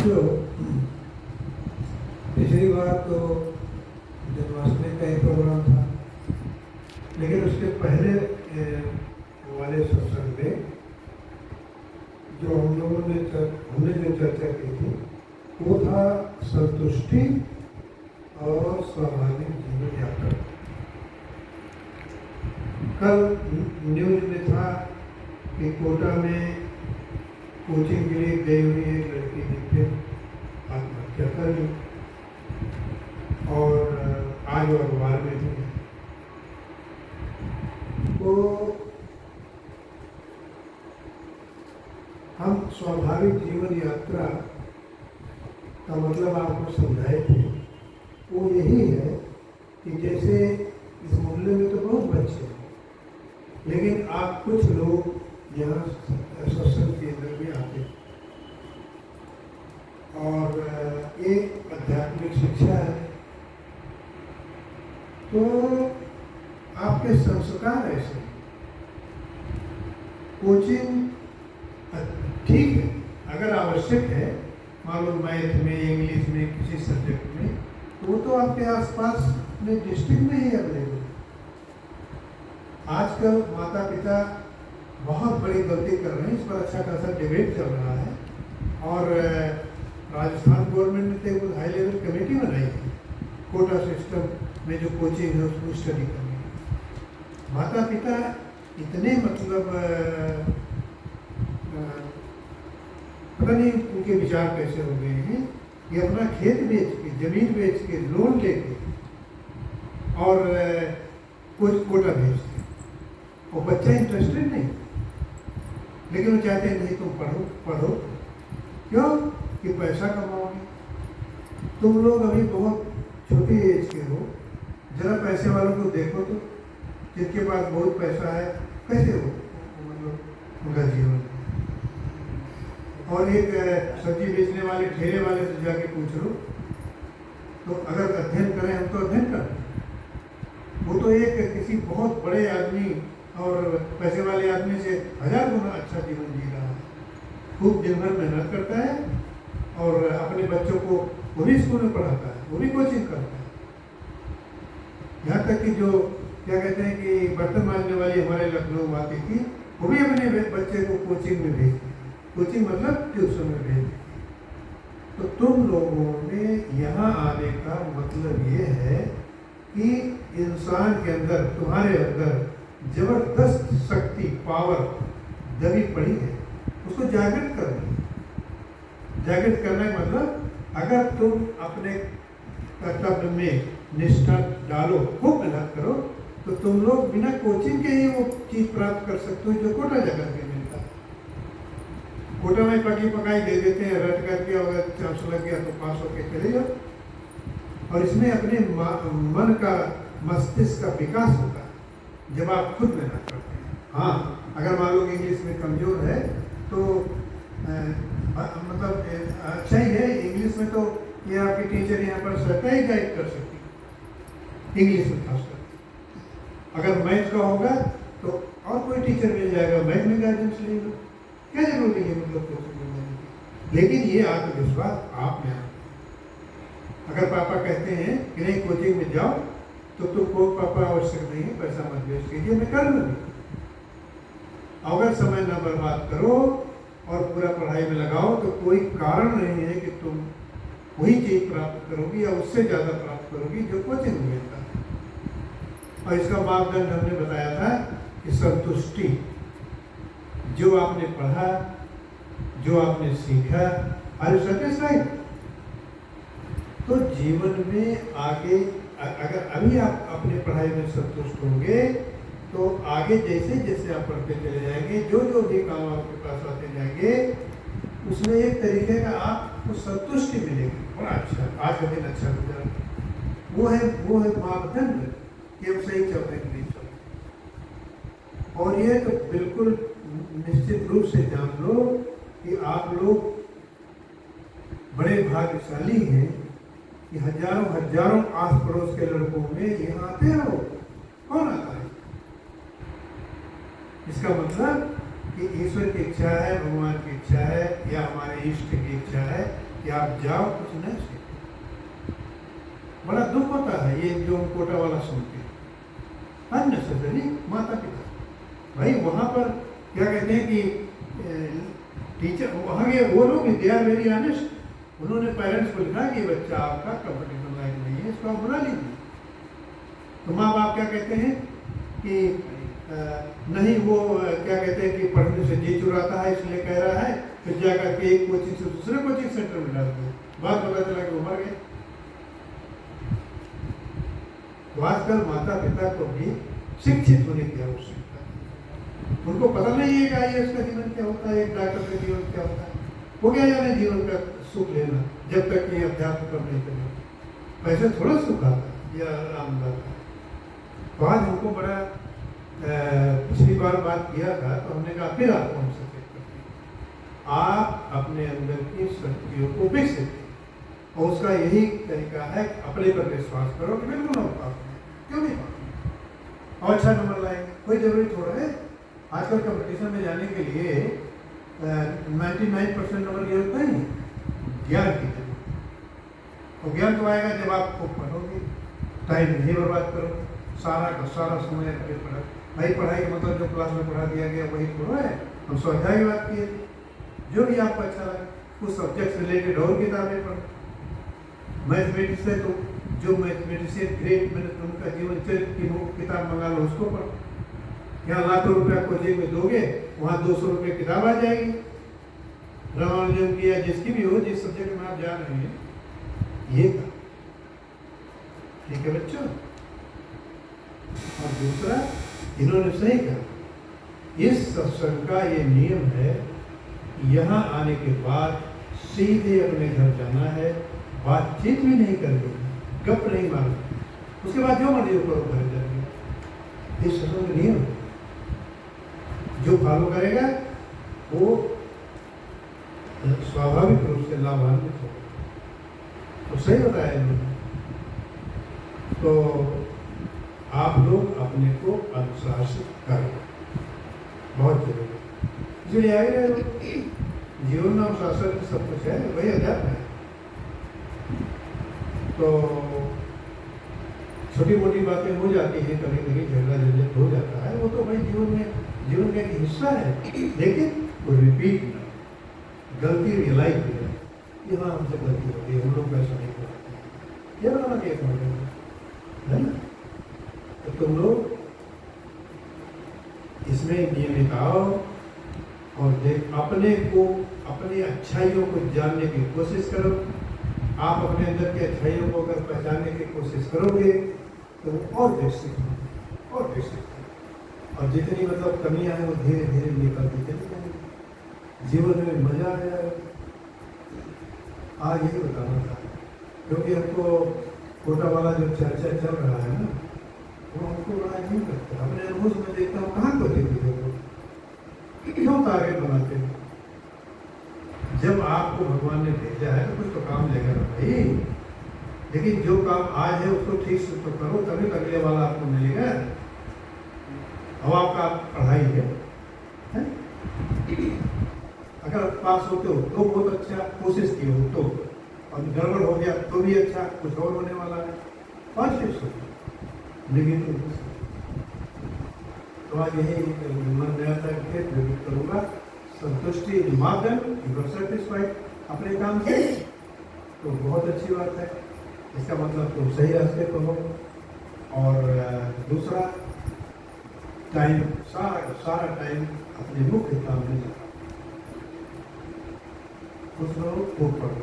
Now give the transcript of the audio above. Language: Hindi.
बच्चों, पिछली बार तो जन्माष्टमी का ही प्रोग्राम था, लेकिन उसके पहले वाले सत्संग में जो हमने जो चर्चा की थी वो था संतुष्टि और स्वाभाविक जीवन यापन। कल न्यूज में था कि कोटा में कोचिंग के लिए गई हुई एक लड़की ने फिर आत्महत्या कर ली और आज वो अखबार में भी है। तो हम स्वाभाविक जीवन यात्रा का मतलब आपको समझाए थे, वो यही है कि जैसे इस मोहल्ले में तो बहुत बच्चे हैं, लेकिन आप कुछ लोग यहाँ सत्संग केंद्र में आते हैं और एक आध्यात्मिक शिक्षा है, तो आपके संस्कार ऐसे कोचिंग ठीक है, अगर आवश्यक है, मान लो मैथ में, इंग्लिश में, किसी सब्जेक्ट में, तो वो तो आपके आसपास में डिस्ट्रिक्ट में ही अवेलेबल है। आजकल माता पिता बहुत बड़ी गलती कर रहे हैं, इस पर अच्छा खासा डिबेट चल रहा है और राजस्थान गवर्नमेंट ने तो एक हाई लेवल कमेटी बनाई है कोटा सिस्टम में जो कोचिंग है उसको स्टडी करने की। माता पिता इतने मतलब पता नहीं उनके विचार कैसे हो गए हैं कि अपना खेत बेच के, जमीन बेच के, लोन लेके और कुछ कोटा भेजते हैं और बच्चा इंटरेस्टेड नहीं, लेकिन वो चाहते हैं नहीं तुम पढ़ो। क्यों? कि पैसा कमाओगे। तुम लोग अभी बहुत छोटी एज के हो, जरा पैसे वालों को देखो तो, जिनके पास बहुत पैसा है कैसे हो मतलब उनका जीवन। और एक सब्जी बेचने वाले ठेले वाले से जाके पूछ लो तो अगर अध्ययन करें, हम तो अध्ययन करते हैं, वो तो एक किसी बहुत बड़े आदमी और पैसे वाले आदमी से 1000 गुना अच्छा जीवन जी रहा है। खूब दिन भर मेहनत करता है और अपने बच्चों को वो भी स्कूल में पढ़ाता है, वो भी कोचिंग करता है। यहाँ तक कि जो क्या कहते हैं कि बर्तन मांजने वाली हमारे लखनऊ आती थी, वो भी अपने बच्चे को कोचिंग में भेजती थी। कोचिंग मतलब ट्यूशन में भेजती थी। तो तुम लोगों में यहाँ आने का मतलब ये है कि इंसान के अंदर, तुम्हारे अंदर जबरदस्त शक्ति, पावर दबी पड़ी है, उसको जागृत करना। जागृत करने का मतलब अगर तुम अपने कर्तव्य में निष्ठा डालो, खूब मेहनत करो, तो तुम लोग बिना कोचिंग के ही वो चीज प्राप्त कर सकते हो जो कोटा जगह पे मिलता है। कोटा में पकी पकाई दे देते हैं, रट करके अगर चांस लग गया तो पास होके चले जाओ। और इसमें अपने मन का, मस्तिष्क का विकास होता है जब आप खुद मेहनत करते हैं। हाँ, अगर मान लो इंग्लिश में कमजोर है तो मतलब अच्छा ही है, इंग्लिश में तो ये आपकी टीचर यहाँ पर स्वतः ही गाइड कर सकती है, इंग्लिश में खासकर। अगर मैथ का होगा तो और कोई टीचर मिल जाएगा, मैथ में गाइडेंस ले लो, क्या जरूरी है मतलब कोचिंग में जाने की। लेकिन ये आत्मविश्वास आप में आता। अगर पापा कहते हैं कि नहीं कोचिंग में जाओ, तो तुमको पापा आवश्यक नहीं है, पैसा मत वेस्ट कीजिए, मैं कर लूँगी। अगर समय न बर्बाद करो और पूरा पढ़ाई में लगाओ तो कोई कारण नहीं है कि तुम वही चीज प्राप्त करोगी या उससे ज़्यादा प्राप्त करोगी जो कोचिंग में मिलता है। और इसका मापदंड हमने बताया था कि संतुष्टि, जो आपने पढ़ा, जो आपने सीखा, आर यू सेटिस्फाइड? तो जीवन में आगे अगर अभी आप अपनी पढ़ाई में संतुष्ट होंगे तो आगे जैसे जैसे आप पढ़ते चले जाएंगे, जो जो भी काम आपके पास आते जाएंगे, उसमें एक तरीके का आपको संतुष्टि मिलेगी। बड़ा अच्छा, आज का दिन अच्छा गुजरा, वो है मापदंड कि हम सही चल रहे कि नहीं चल रहे। और ये तो बिल्कुल निश्चित रूप से जान लो कि आप लोग बड़े भाग्यशाली हैं कि हजारों आस पड़ोस के लड़कों में यहाँ आते हो। कौन आता है? इसका मतलब कि ईश्वर की इच्छा है, भगवान की इच्छा है, या हमारे इष्ट की इच्छा है कि आप जाओ कुछ नहीं सीखो। बड़ा दुख होता है ये जो कोटा वाला सुनते हैं अननेसेसरी। माता पिता भाई वहाँ पर क्या कहते हैं कि टीचर वहाँ के वो लोग दे आर वेरी ऑनेस्ट। उन्होंने पेरेंट्स को लिखा कि बच्चा आपका कंपटीशन लायक नहीं है, इसको आप बुला लीजिए। तो माँ बाप क्या कहते हैं कि नहीं वो क्या कहते हैं कि पढ़ने से जी चुराता है इसलिए कह रहा है, फिर जाकर के एक कोचिंग से दूसरे कोचिंग सेंटर में डाल दिया, बात पता चला कि वो मर गए। तो आजकल माता पिता को भी शिक्षित होने की आवश्यकता है। उनको पता नहीं है कि IAS का जीवन क्या होता है, एक डॉक्टर का जीवन क्या होता है। वो क्या जाने जीवन का सुख लेना जब तक ये अध्यात्म पर नहीं चले। पैसे थोड़ा सुख आता है या आराम आता है। तो आज हमको बड़ा पिछली बार बात किया था तो हमने कहा फिर आपको हम सचेत करते हैं, आप अपने अंदर की शक्तियों को विकसित करें। और उसका यही तरीका है अपने पर विश्वास करो कि बिल्कुल हम पास हैं, क्यों नहीं पास और अच्छा नंबर लाएंगे, कोई जरूरी थोड़ा है। आजकल कंपटीशन में जाने के लिए 99% नंबर ये होता है ज्ञान की जरूरत। और ज्ञान तो आएगा जब आप खूब पढ़ोगे, टाइम नहीं बर्बाद करो, सारा का सारा समय अपने पढ़ा। भाई पढ़ाई का मतलब जो क्लास में पढ़ा दिया गया वही पढ़ो है। हम स्वाध्याय की बात किए थे, जो भी आपको अच्छा लगे उस सब्जेक्ट से रिलेटेड और किताबें पढ़ो। मैथमेटिक्स है तो जो मैथमेटिशियन ग्रेट मैंने उनका जीवन चरित्र की किताब मंगा लो, उसको पढ़ो। यहाँ लाखों रुपया कोचिंग में दोगे, वहाँ 200 रुपये किताब आ जाएगी। रामानुजन की या जिसकी भी हो, जिस सब्जेक्ट में आप जा रहे हैं, ये था। ठीक है बच्चों। और दूसरा इन्होंने सही कहा, इस सत्संग का ये नियम है, यहाँ आने के बाद सीधे अपने घर जाना है, बातचीत भी नहीं करनी, गप नहीं मारना, उसके बाद जो मर्जी करो घर जाएंगे। इस सत्संग नियम जो फॉलो करेगा वो स्वाभाविक रूप से लाभान्वित होगा। तो सही बताया इन्होंने। तो आप लोग अपने को अनुशासित करें, बहुत जरूरी है। इसलिए आए रहे जीवन में अनुशासन सब कुछ है, वही अध्यात्म है। तो छोटी मोटी बातें हो जाती हैं, कभी कभी झगड़ा झंझट हो जाता है, वो तो भाई जीवन का एक हिस्सा है। लेकिन वो रिपीट ना, गलती रियलाइज हो जाए, ये हाँ हमसे गलती होती है, हम लोग ऐसा नहीं करते, ये बनाना एक है ना। तो तुम लोग इसमें नियमित आओ और देख अपने को, अपनी अच्छाइयों को जानने की कोशिश करो। आप अपने अंदर की अच्छाइयों को अगर पहचानने की कोशिश करोगे तो और विकसित होंगे और विकसित होंगे। और जितनी मतलब कमियां हैं वो धीरे धीरे निकलती चली जाएंगी, जीवन में मजा आ जाएगा। आज यही बताना था, क्योंकि हमको कोटा वाला जो चर्चा चल रहा है ना, वो हमको बड़ा नहीं करता। अपने अनुभव में देखता हूँ, कहाँ को देखते हो, क्यों टारगेट बनाते हो? जब आपको भगवान ने भेजा है तो कुछ तो काम लेगा ना भाई। लेकिन जो काम आज है उसको ठीक से तो करो, तभी अगले वाला आपको मिलेगा। अब आपका पढ़ाई है? अगर पास होते हो तो बहुत अच्छा, कोशिश की हो तो, और गड़बड़ हो गया तो भी अच्छा, कुछ और होने वाला है। पॉजिटिव सोचो, नेगेटिव तो आज यही मन में आता है, फिर रिपीट करूँगा। संतुष्टि माध्यम, यू आर सेटिस्फाइड अपने काम से, तो बहुत अच्छी बात है। इसका मतलब तुम सही रास्ते पर हो। और दूसरा, टाइम सारा टाइम अपने मुख्य काम में लगाओ। कुछ लोग खूब पढ़ो।